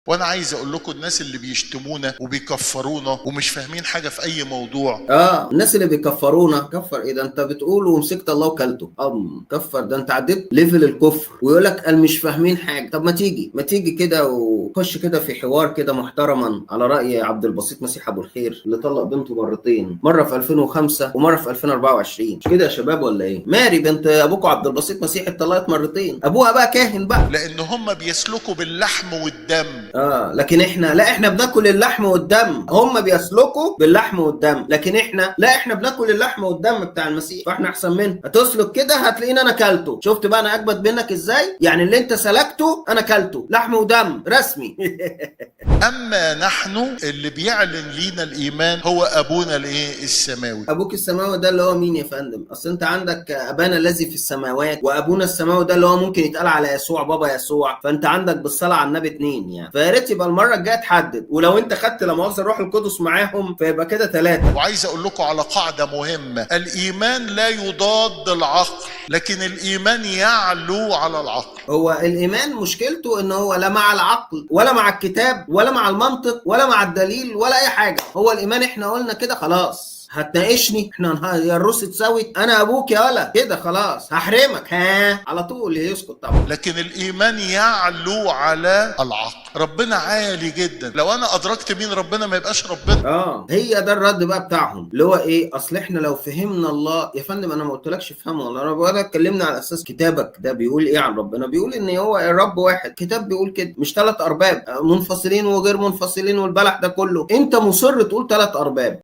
وانا عايز اقول لكم الناس اللي بيشتمونا وبيكفرونا ومش فاهمين حاجه في اي موضوع. الناس اللي بيكفرونا، كفر ايه ده؟ انت بتقول ومسكت الله وكلته. كفر ده انت عديت ليفل الكفر، ويقول لك قال مش فاهمين حاجه. طب ما تيجي كده وخش كده في حوار كده محترما على راي عبد الباسط مسيح ابو الخير اللي طلق بنته مرتين، مره في 2005 ومره في 2024. مش كده يا شباب ولا ايه؟ ماري بنت ابوكم عبد الباسط مسيح اتطلقت مرتين، ابوها بقى كاهن بقى. لان هم بيسلكوا باللحم والدم. لكن احنا لا، احنا بناكل اللحم والدم. هم بيسلكوا باللحم والدم، لكن احنا لا، احنا بناكل اللحم والدم بتاع المسيح، فاحنا احسن منه. هتسلك كده هتلاقيني انا كلته. شفت بقى انا اجمد منك ازاي؟ يعني اللي انت سلكته انا كلته لحم ودم رسمي. اما نحن اللي بيعلن لينا الايمان هو ابونا الايه السماوي. ابوك السماوي ده اللي هو مين يا فندم؟ اصل انت عندك ابانا الذي في السماوات، وابونا السماوي ده اللي هو ممكن يتقال على يسوع بابا يسوع، فانت عندك بالصلاه على النبي اتنين يعني. فيا ريت يبقى المره الجايه تحدد، ولو انت خدت لا مؤاخذه الروح القدس معاهم فيبقى كده ثلاثه. وعايز اقول لكم على قاعده مهمه، الايمان لا يضاد العقل، لكن الايمان يعلو على العقل. هو الايمان مشكلته ان هو لا مع العقل ولا مع الكتاب ولا مع المنطق ولا مع الدليل ولا اي حاجه. هو الايمان احنا قلنا كده خلاص، هتناقشني احنا يا الروس اتسوت، انا ابوك يا ولا كده خلاص هحرمك على طول يسكت طبعا. لكن الايمان يعلو على العقل. ربنا عالي جدا، لو انا ادركت مين ربنا ما يبقاش ربنا. هي ده الرد بقى بتاعهم اللي هو ايه؟ اصل احنا لو فهمنا الله يا فندم، انا ما قلتلكش افهمه والله، انا بقول اتكلمنا على اساس كتابك ده بيقول ايه عن ربنا. بيقول ان هو الرب واحد، كتاب بيقول كده، مش ثلاث ارباب منفصلين وغير منفصلين والبلح ده كله. انت مصر تقول ثلاث ارباب.